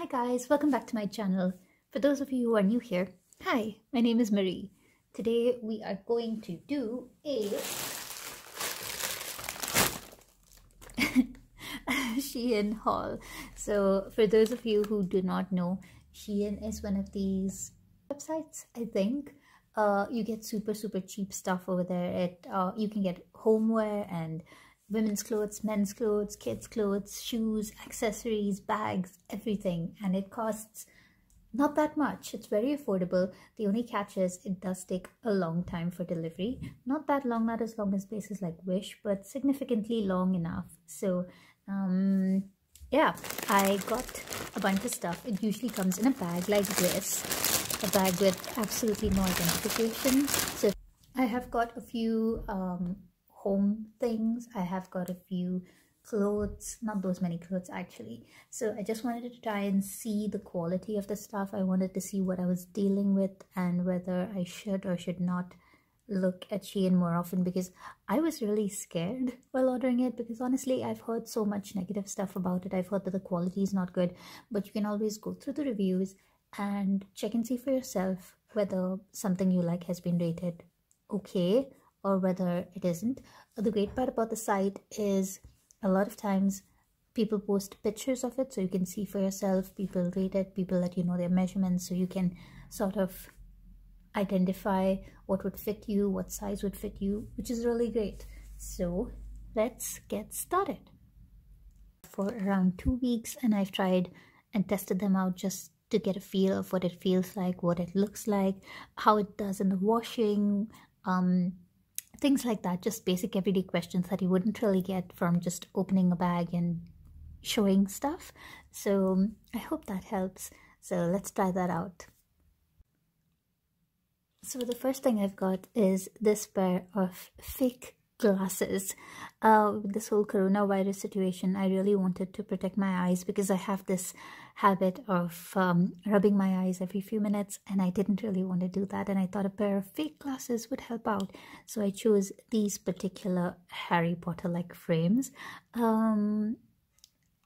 Hi guys, welcome back to my channel. For those of you who are new here, hi, my name is Marie. Today we are going to do a Shein haul. So for those of you who do not know, Shein is one of these websites, I think. You get super cheap stuff over there. You can get homeware and women's clothes, men's clothes, kids' clothes, shoes, accessories, bags, everything. And it costs not that much. It's very affordable. The only catch is it does take a long time for delivery. Not that long, not as long as places like Wish, but significantly long enough. So, yeah, I got a bunch of stuff. It usually comes in a bag like this, a bag with absolutely no identification. So I have got a few home things. I have got a few clothes, not those many clothes actually. So I just wanted to try and see the quality of the stuff. I wanted to see what I was dealing with and whether I should or should not look at Shein more often, because I was really scared while ordering it, because honestly I've heard so much negative stuff about it. I've heard that the quality is not good, but you can always go through the reviews and check and see for yourself whether something you like has been rated okay or whether it isn't. The great part about the site is a lot of times people post pictures of it so you can see for yourself. People rate it, people let you know their measurements, so you can sort of identify what would fit you, what size would fit you, which is really great. So let's get started. For around 2 weeks, and I've tried and tested them out just to get a feel of what it feels like, what it looks like, how it does in the washing, things like that. Just basic everyday questions that you wouldn't really get from just opening a bag and showing stuff. So I hope that helps. So let's try that out. So the first thing I've got is this pair of fake glasses. With this whole coronavirus situation, I really wanted to protect my eyes because I have this habit of rubbing my eyes every few minutes, and I didn't really want to do that, and I thought a pair of fake glasses would help out. So I chose these particular Harry Potter like frames. I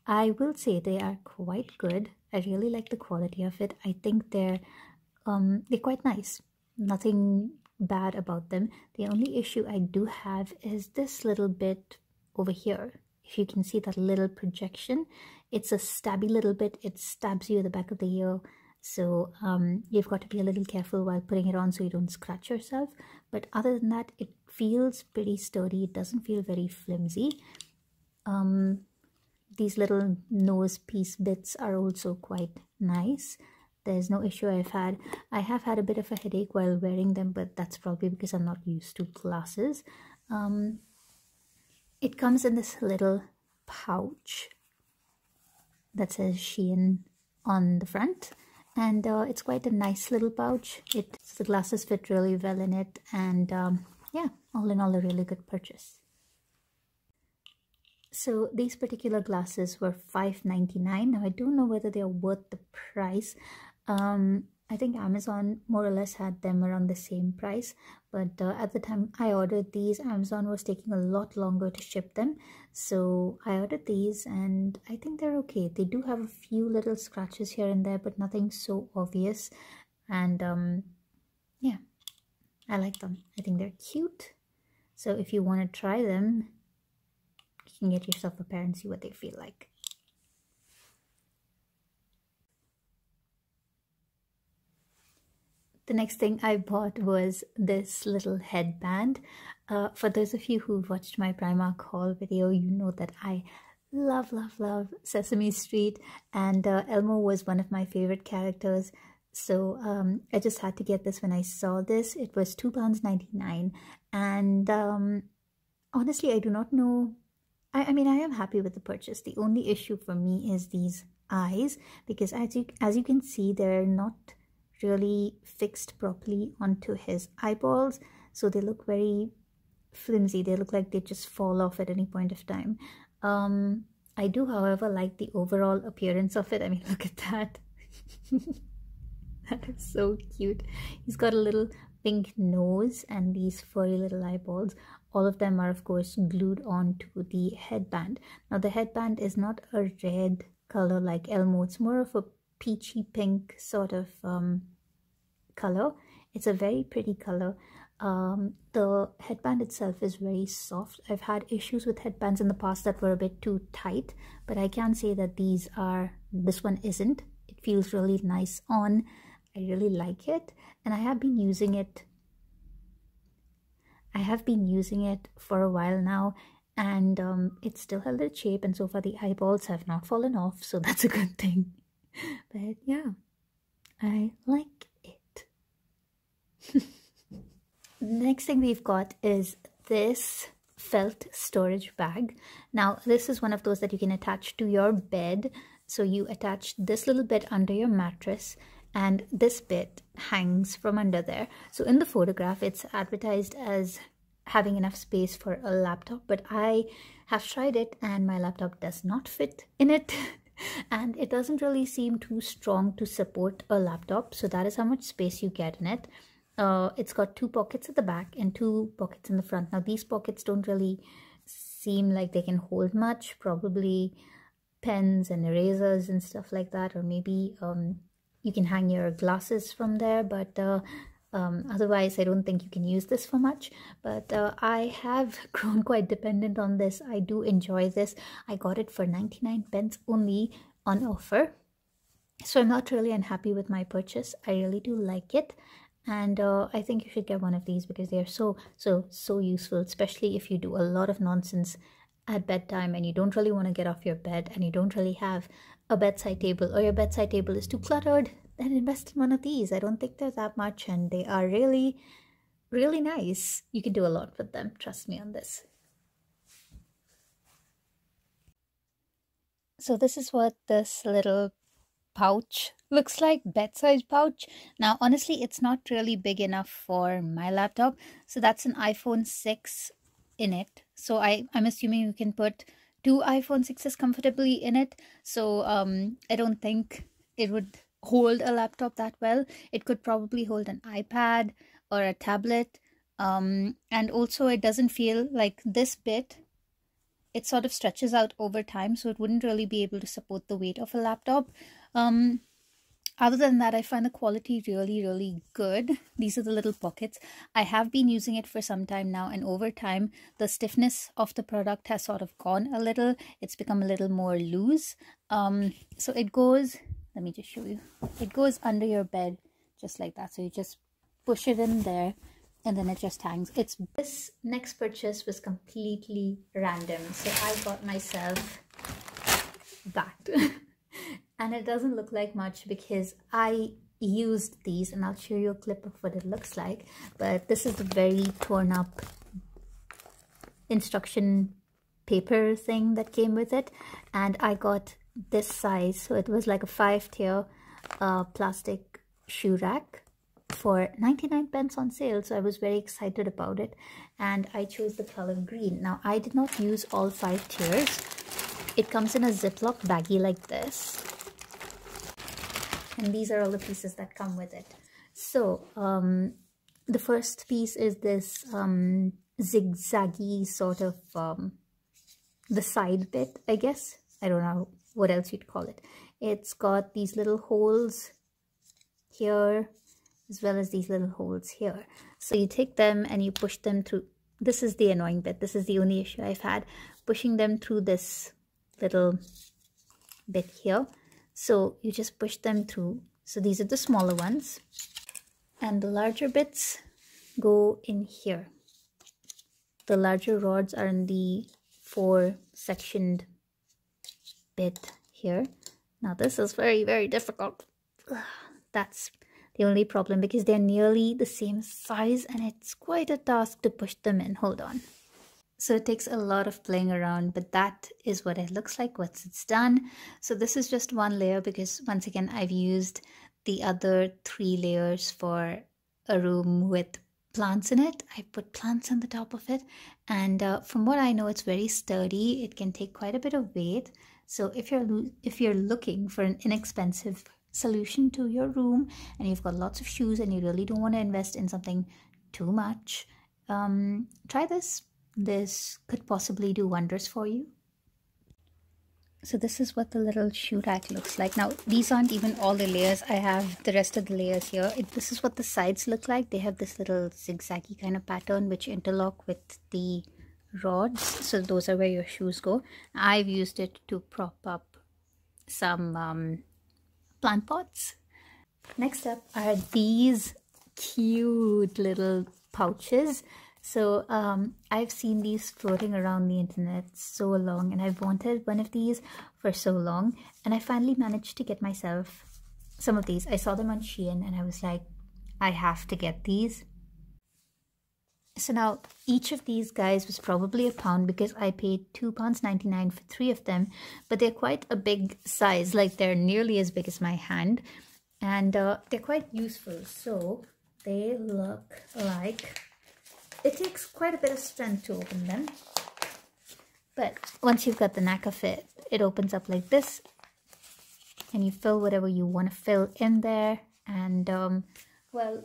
will say they are quite good. I really like the quality of it. I think they're quite nice. Nothing bad about them. The only issue I do have is this little bit over here. If you can see that little projection, it's a stabby little bit. It stabs you at the back of the ear. So you've got to be a little careful while putting it on so you don't scratch yourself. But other than that, it feels pretty sturdy. It doesn't feel very flimsy. These little nose piece bits are also quite nice. There's no issue I have had a bit of a headache while wearing them, but that's probably because I'm not used to glasses. It comes in this little pouch that says Shein on the front, and it's quite a nice little pouch. The glasses fit really well in it, and yeah, all in all, a really good purchase. So these particular glasses were $5.99. Now I don't know whether they're worth the price. I think Amazon more or less had them around the same price, but at the time I ordered these, Amazon was taking a lot longer to ship them. So I ordered these, and I think they're okay. They do have a few little scratches here and there, but nothing so obvious. And yeah, I like them. I think they're cute. So if you want to try them, you can get yourself a pair and see what they feel like. The next thing I bought was this little headband. For those of you who watched my Primark haul video, you know that I love Sesame Street, and Elmo was one of my favorite characters. So I just had to get this when I saw this. It was £2.99, and honestly, I do not know. I mean, I am happy with the purchase. The only issue for me is these eyes, because as you can see, they're not really fixed properly onto his eyeballs, so they look very flimsy. They look like they just fall off at any point of time. I do, however, like the overall appearance of it. I mean, look at that. That is so cute. He's got a little pink nose and these furry little eyeballs. All of them are, of course, glued onto the headband. Now the headband is not a red color like Elmo. It's more of a peachy pink sort of color. It's a very pretty color. The headband itself is very soft. I've had issues with headbands in the past that were a bit too tight, but I can say that this one isn't. It feels really nice on. I really like it, and I have been using it for a while now, and it still held its shape, and so far the eyeballs have not fallen off, so that's a good thing. But yeah, I like it. The next thing we've got is this felt storage bag. Now this is one of those that you can attach to your bed. So you attach this little bit under your mattress, and this bit hangs from under there. So in the photograph it's advertised as having enough space for a laptop, but I have tried it and my laptop does not fit in it. And it doesn't really seem too strong to support a laptop, so that is how much space you get in it. It's got 2 pockets at the back and 2 pockets in the front. Now these pockets don't really seem like they can hold much, probably pens and erasers and stuff like that, or maybe you can hang your glasses from there, but otherwise I don't think you can use this for much. But I have grown quite dependent on this. I do enjoy this. I got it for 99p only on offer, so I'm not really unhappy with my purchase. I really do like it, and I think you should get one of these because they are so useful, especially if you do a lot of nonsense at bedtime and you don't really want to get off your bed and you don't really have a bedside table, or your bedside table is too cluttered. Then invest in one of these. I don't think they're that much, and they are really nice. You can do a lot with them, trust me on this. So this is what this little pouch looks like, bedside pouch. Now honestly it's not really big enough for my laptop, so that's an iPhone 6 in it. So I'm assuming you can put 2 iPhone 6s comfortably in it. So I don't think it would hold a laptop that well. It could probably hold an iPad or a tablet, and also it doesn't feel like this bit, it sort of stretches out over time, so it wouldn't really be able to support the weight of a laptop. Other than that, I find the quality really good. These are the little pockets. I have been using it for some time now, and over time the stiffness of the product has sort of gone a little. It's become a little more loose. So it goes, let me just show you, it goes under your bed just like that. So you just push it in there and then it just hangs. This next purchase was completely random, so I got myself that. And it doesn't look like much because I used these, and I'll show you a clip of what it looks like. But this is the very torn up instruction paper thing that came with it, and I got this size. So it was like a 5-tier plastic shoe rack for 99p on sale, so I was very excited about it, and I chose the color green. Now I did not use all 5 tiers. It comes in a Ziploc baggie like this, and these are all the pieces that come with it. So the first piece is this zigzaggy sort of the side bit, I guess. I don't know what else you'd call it. It's got these little holes here as well as these little holes here. So you take them and you push them through. This is the annoying bit. This is the only issue I've had, pushing them through this little bit here. So you just push them through. So these are the smaller ones, and the larger bits go in here. The larger rods are in the 4-sectioned bit here. Now this is very difficult. That's the only problem, because they're nearly the same size and it's quite a task to push them in. Hold on. So it takes a lot of playing around, but that is what it looks like once it's done. So this is just one layer because, once again, I've used the other 3 layers for a room with plants in it. I put plants on the top of it, and from what I know, it's very sturdy. It can take quite a bit of weight. So if you're looking for an inexpensive solution to your room and you've got lots of shoes and you really don't want to invest in something too much, try this. This could possibly do wonders for you. So this is what the little shoe rack looks like. Now, these aren't even all the layers. I have the rest of the layers here. This is what the sides look like. They have this little zigzaggy kind of pattern which interlock with the rods. So those are where your shoes go. I've used it to prop up some plant pots. Next up are these cute little pouches. So I've seen these floating around the internet so long, and I've wanted one of these for so long, and I finally managed to get myself some of these. I saw them on Shein and I was like, I have to get these. So now each of these guys was probably £1 because I paid £2.99 for 3 of them, but they're quite a big size, like they're nearly as big as my hand, and they're quite useful. So they look like, it takes quite a bit of strength to open them, but once you've got the knack of it, it opens up like this, and you fill whatever you want to fill in there. And well,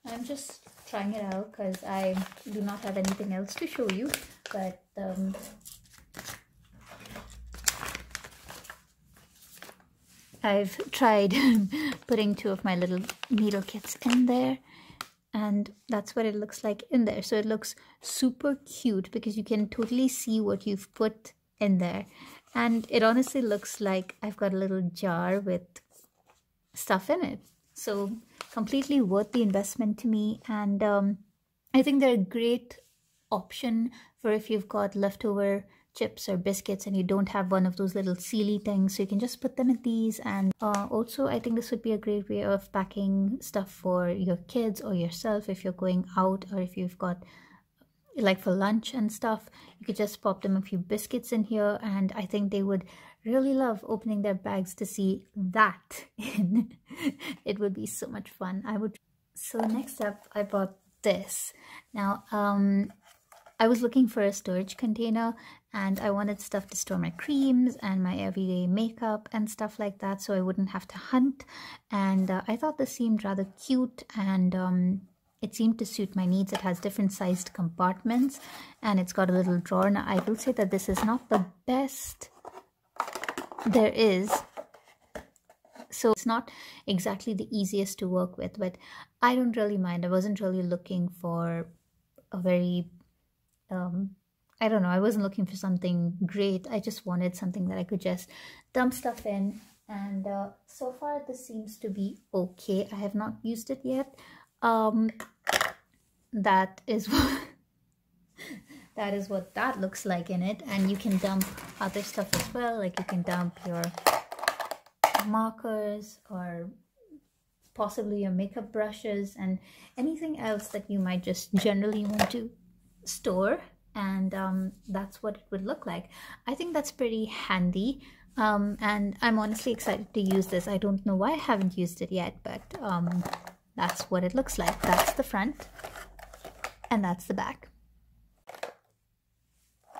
I'm just trying it out because I do not have anything else to show you, but I've tried putting 2 of my little needle kits in there, and that's what it looks like in there. So it looks super cute because you can totally see what you've put in there, and it honestly looks like I've got a little jar with stuff in it. So completely worth the investment to me, and I think they're a great option for if you've got leftover chips or biscuits and you don't have one of those little sealy things, so you can just put them in these. And also I think this would be a great way of packing stuff for your kids or yourself if you're going out, or if you've got like for lunch and stuff. You could just pop them a few biscuits in here, and I think they would really love opening their bags to see that in. It would be so much fun. I would. So next up I bought this. Now I was looking for a storage container, and I wanted stuff to store my creams and my everyday makeup and stuff like that, so I wouldn't have to hunt. And I thought this seemed rather cute, and it seemed to suit my needs. It has different sized compartments, and it's got a little drawer. Now I will say that this is not the best there is, so it's not exactly the easiest to work with, but I don't really mind. I wasn't really looking for a very I don't know, I wasn't looking for something great. I just wanted something that I could just dump stuff in, and so far this seems to be okay. I have not used it yet. That is what that is what that looks like in it. And you can dump other stuff as well, like you can dump your markers or possibly your makeup brushes and anything else that you might just generally want to store, and that's what it would look like. I think that's pretty handy, and I'm honestly excited to use this. I don't know why I haven't used it yet, but that's what it looks like. That's the front and that's the back.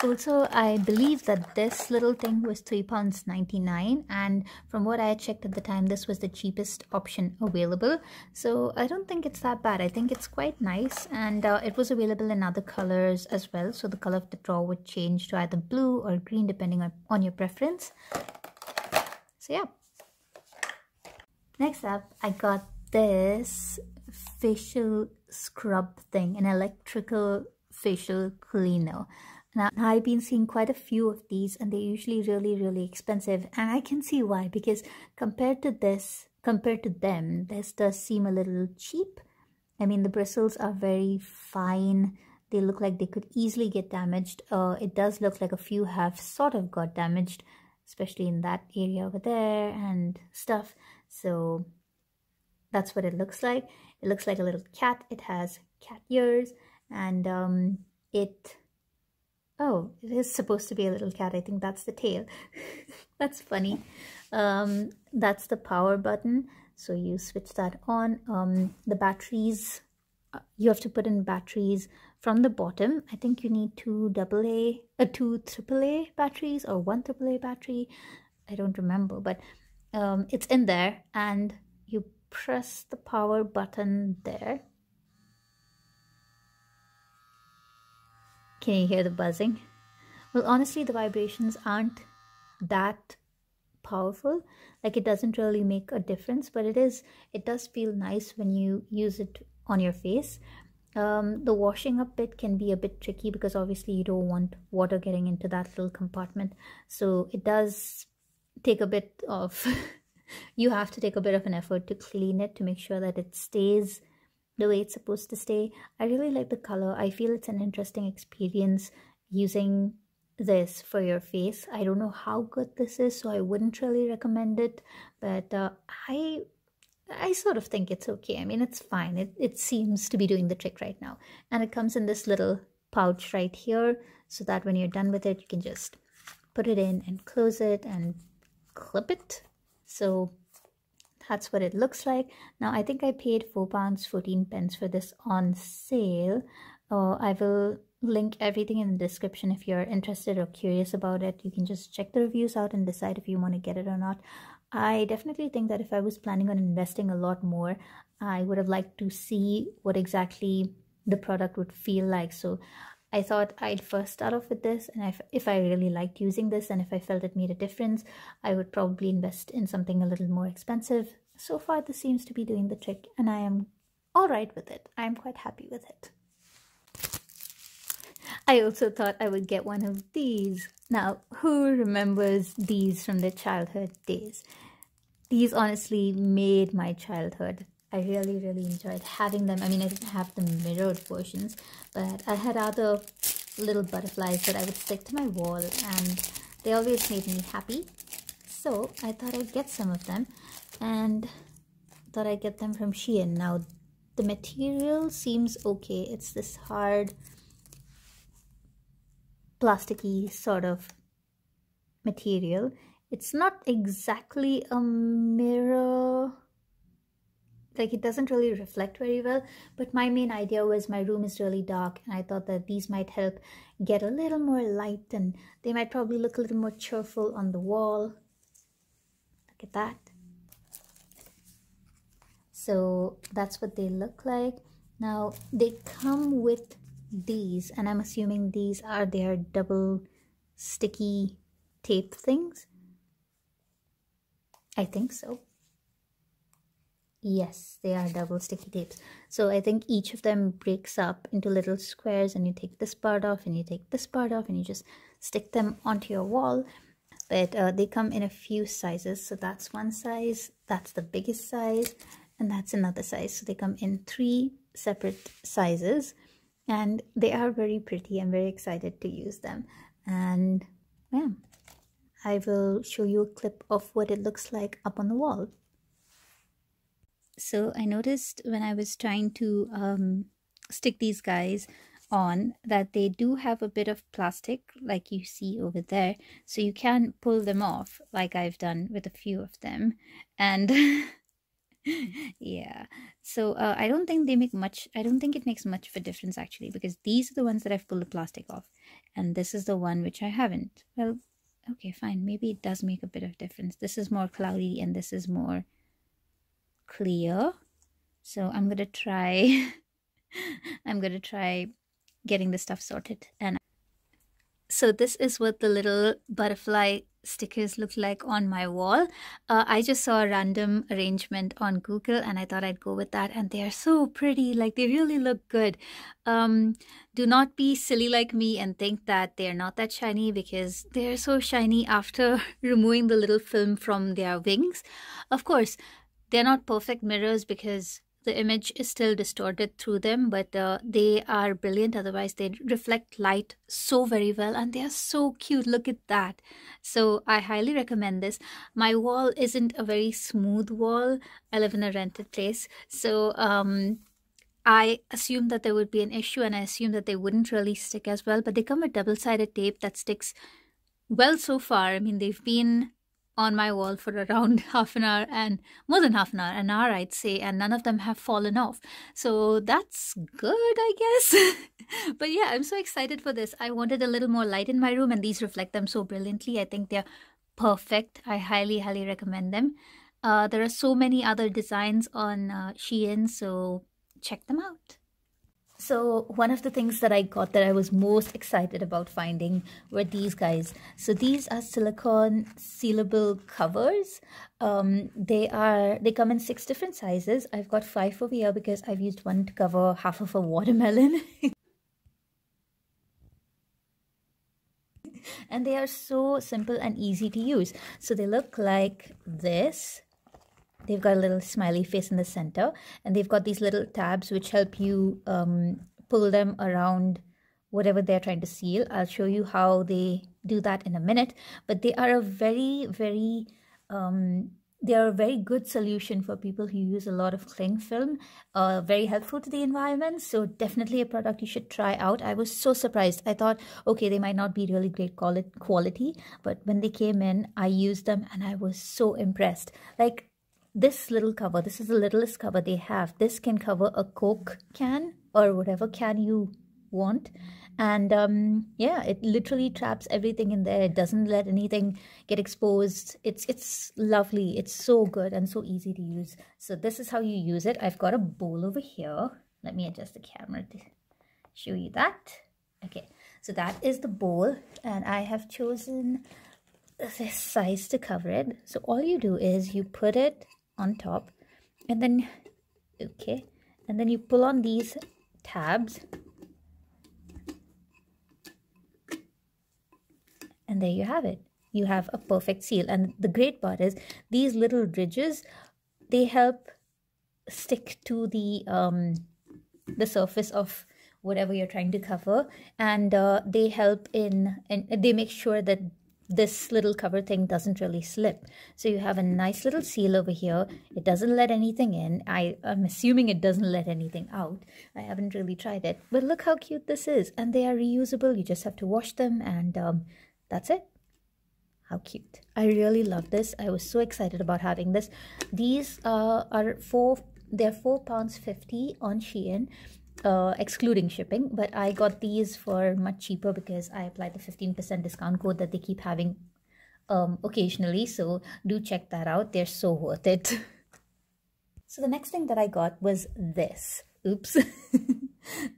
Also, I believe that this little thing was £3.99, and from what I checked at the time, this was the cheapest option available. So I don't think it's that bad. I think it's quite nice, and it was available in other colors as well. So the color of the drawer would change to either blue or green depending on your preference. So yeah. Next up, I got this facial scrub thing, an electrical facial cleaner. Now, I've been seeing quite a few of these, and they're usually really expensive, and I can see why, because compared to them, this does seem a little cheap. I mean, the bristles are very fine. They look like they could easily get damaged. It does look like a few have sort of got damaged, especially in that area over there and stuff. So that's what it looks like. It looks like a little cat. It has cat ears, and oh, it is supposed to be a little cat. I think that's the tail. That's funny. That's the power button. So you switch that on. The batteries, you have to put in batteries from the bottom. I think you need two AAA batteries or one AAA battery. I don't remember, but it's in there, and you press the power button there. Can you hear the buzzing? Well, honestly, the vibrations aren't that powerful. Like, it doesn't really make a difference, but it does feel nice when you use it on your face. The washing up bit can be a bit tricky because obviously you don't want water getting into that little compartment, so it does take a bit of you have to take a bit of an effort to clean it to make sure that it stays the way it's supposed to stay. I really like the color. I feel it's an interesting experience using this for your face. I don't know how good this is, so I wouldn't really recommend it, but I sort of think it's okay. I mean, it's fine. It seems to be doing the trick right now. And it comes in this little pouch right here, so that when you're done with it, you can just put it in and close it and clip it. So that's what it looks like. Now, I think I paid £4.14 for this on sale. I will link everything in the description if you're interested or curious about it. You can just check the reviews out and decide if you want to get it or not. I definitely think that if I was planning on investing a lot more, I would have liked to see what exactly the product would feel like. So I thought I'd first start off with this, and if I really liked using this and if I felt it made a difference, I would probably invest in something a little more expensive. So far, this seems to be doing the trick, and I am all right with it. I'm quite happy with it. I also thought I would get one of these. Now, who remembers these from their childhood days? These honestly made my childhood. I really, really enjoyed having them. I mean, I didn't have the mirrored versions, but I had other little butterflies that I would stick to my wall, and they always made me happy. So I thought I'd get some of them, and thought I'd get them from Shein. Now, the material seems okay. It's this hard, plasticky sort of material. It's not exactly a mirror, like it doesn't really reflect very well, but my main idea was my room is really dark, and I thought that these might help get a little more light, and they might probably look a little more cheerful on the wall. Look at that. So that's what they look like. Now, they come with these, and I'm assuming these are their double sticky tape things. I think so. Yes, they are double sticky tapes. So I think each of them breaks up into little squares, and you take this part off and you take this part off and you just stick them onto your wall. But they come in a few sizes. So that's one size, that's the biggest size, and that's another size. So they come in 3 separate sizes, and they are very pretty. I'm very excited to use them. And yeah, I will show you a clip of what it looks like up on the wall. So I noticed when I was trying to stick these guys on that they do have a bit of plastic, like you see over there. So you can pull them off, like I've done with a few of them. And yeah, so I don't think they make much, I don't think it makes much of a difference actually, because these are the ones that I've pulled the plastic off, and this is the one which I haven't. Well, okay, fine, maybe it does make a bit of difference. This is more cloudy and this is more clear. So I'm gonna try I'm gonna try getting the stuff sorted. And so this is what the little butterfly stickers look like on my wall. I just saw a random arrangement on Google, and I thought I'd go with that, and they are so pretty. Like, they really look good. Do not be silly like me and think that they're not that shiny, because they're so shiny after removing the little film from their wings. Of course, they're not perfect mirrors because the image is still distorted through them, but they are brilliant. Otherwise, they reflect light so very well, and they are so cute. Look at that. So I highly recommend this. My wall isn't a very smooth wall. I live in a rented place, so I assumed that there would be an issue, and I assumed that they wouldn't really stick as well, but they come with double-sided tape that sticks well so far. I mean, they've been on my wall for around half an hour, and more than half an hour I'd say, and none of them have fallen off. So that's good, I guess. But yeah, I'm so excited for this. I wanted a little more light in my room, and these reflect them so brilliantly. I think they're perfect. I highly recommend them. There are so many other designs on Shein, so check them out. So one of the things that I got that I was most excited about finding were these guys. So these are silicone sealable covers. They come in 6 different sizes. I've got 5 over here because I've used one to cover half of a watermelon. And they are so simple and easy to use. So they look like this. They've got a little smiley face in the center, and they've got these little tabs which help you pull them around whatever they're trying to seal. I'll show you how they do that in a minute, but they are a very good solution for people who use a lot of cling film. Very helpful to the environment, so definitely a product you should try out. I was so surprised. I thought, okay, they might not be really great quality, but when they came in, I used them and I was so impressed. Like, this little cover, this is the littlest cover they have. This can cover a Coke can or whatever can you want. And yeah, it literally traps everything in there. It doesn't let anything get exposed. It's lovely. It's so good and so easy to use. So this is how you use it. I've got a bowl over here. Let me adjust the camera to show you that. Okay, so that is the bowl, and I have chosen this size to cover it. So all you do is you put it on top, and then and then you pull on these tabs, and there you have it. You have a perfect seal. And the great part is these little ridges, they help stick to the surface of whatever you're trying to cover, and they help and they make sure that this little cover thing doesn't really slip. So you have a nice little seal over here. It doesn't let anything in. I'm assuming it doesn't let anything out. I haven't really tried it, but look how cute this is. And they are reusable. You just have to wash them, and that's it. How cute. I really love this. I was so excited about having this. These are they're £4.50 on Shein, excluding shipping, but I got these for much cheaper because I applied the 15% discount code that they keep having occasionally. So do check that out. They're so worth it. So the next thing that I got was this. Oops.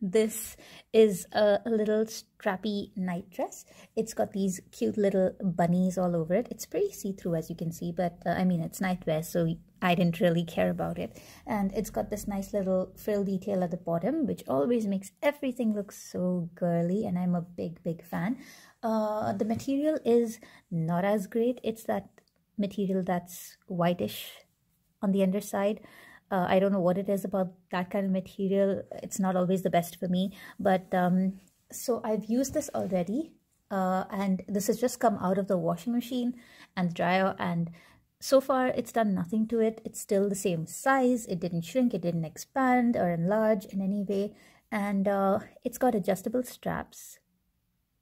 This is a little strappy night dress. It's got these cute little bunnies all over it. It's pretty see-through, as you can see, but I mean, it's nightwear, so I didn't really care about it. And it's got this nice little frill detail at the bottom, which always makes everything look so girly, and I'm a big fan. The material is not as great. It's that material that's whitish on the underside. I don't know what it is about that kind of material. It's not always the best for me, but so I've used this already, and this has just come out of the washing machine and dryer, and so far it's done nothing to it. It's still the same size. It didn't shrink, it didn't expand or enlarge in any way, and it's got adjustable straps,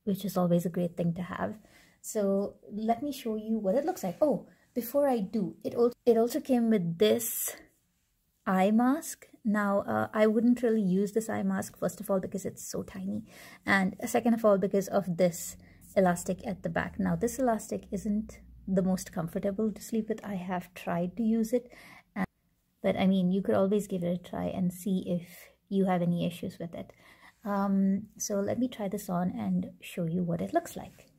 which is always a great thing to have. So let me show you what it looks like. Oh, before I do, it also came with this eye mask. Now I wouldn't really use this eye mask, first of all because it's so tiny, and second of all because of this elastic at the back. Now this elastic isn't the most comfortable to sleep with. I have tried to use it, but I mean, you could always give it a try and see if you have any issues with it. So let me try this on and show you what it looks like.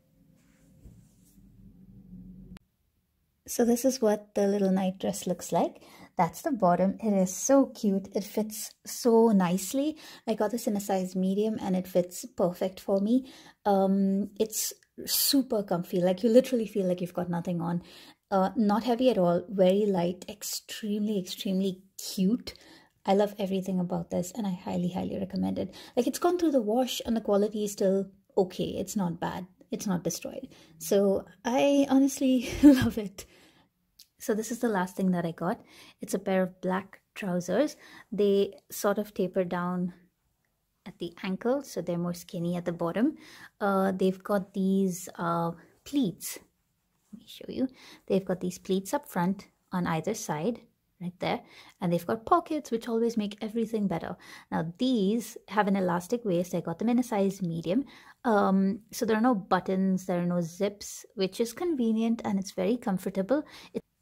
So this is what the little night dress looks like. That's the bottom. It is so cute. It fits so nicely. I got this in a size medium and it fits perfect for me. It's super comfy. Like, you literally feel like you've got nothing on. Not heavy at all. Very light. Extremely cute. I love everything about this, and I highly recommend it. Like, it's gone through the wash and the quality is still okay. It's not bad. It's not destroyed. So I honestly love it. So this is the last thing that I got. It's a pair of black trousers. They sort of taper down at the ankle, so they're more skinny at the bottom. They've got these pleats. Let me show you. They've got these pleats up front on either side, right there, and they've got pockets, which always make everything better. Now these have an elastic waist. I got them in a size medium. So there are no buttons, there are no zips, which is convenient, and it's very comfortable.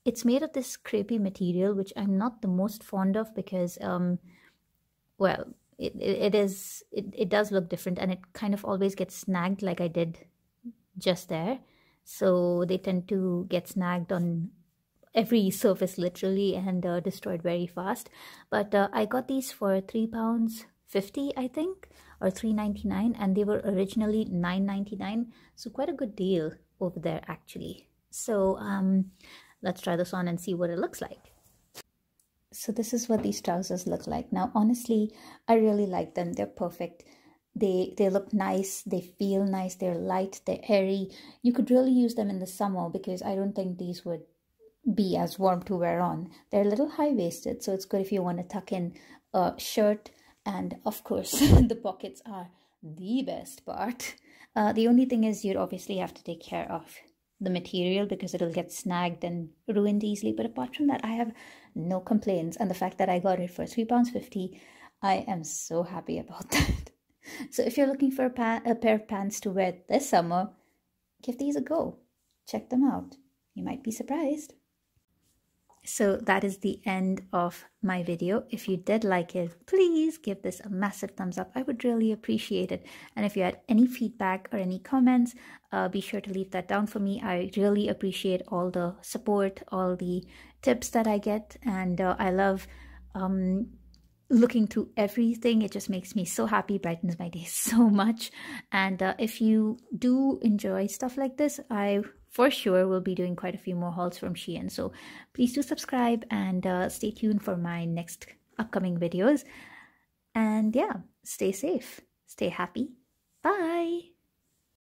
It's made of this crepey material, which I'm not the most fond of because well, it does look different, and it kind of always gets snagged like I did just there. So they tend to get snagged on every surface literally, and destroyed very fast. But I got these for £3.50, I think, or £3.99, and they were originally £9.99, so quite a good deal over there actually. So let's try this on and see what it looks like. So this is what these trousers look like. Now honestly, I really like them. They're perfect. They look nice, they feel nice, they're light, they're airy. You could really use them in the summer because I don't think these would be as warm to wear on. They're a little high-waisted, so it's good if you want to tuck in a shirt. And of course, the pockets are the best part. The only thing is you'd obviously have to take care of the material because it'll get snagged and ruined easily. But apart from that, I have no complaints. And the fact that I got it for £3.50, I am so happy about that. So if you're looking for a pair of pants to wear this summer, give these a go. Check them out. You might be surprised. So that is the end of my video. If you did like it, please give this a massive thumbs up. I would really appreciate it. And if you had any feedback or any comments, be sure to leave that down for me. I really appreciate all the support, all the tips that I get, and I love looking through everything. It just makes me so happy, brightens my day so much. And if you do enjoy stuff like this, I for sure will be doing quite a few more hauls from Shein. So please do subscribe and stay tuned for my next upcoming videos. And yeah, stay safe, stay happy. Bye.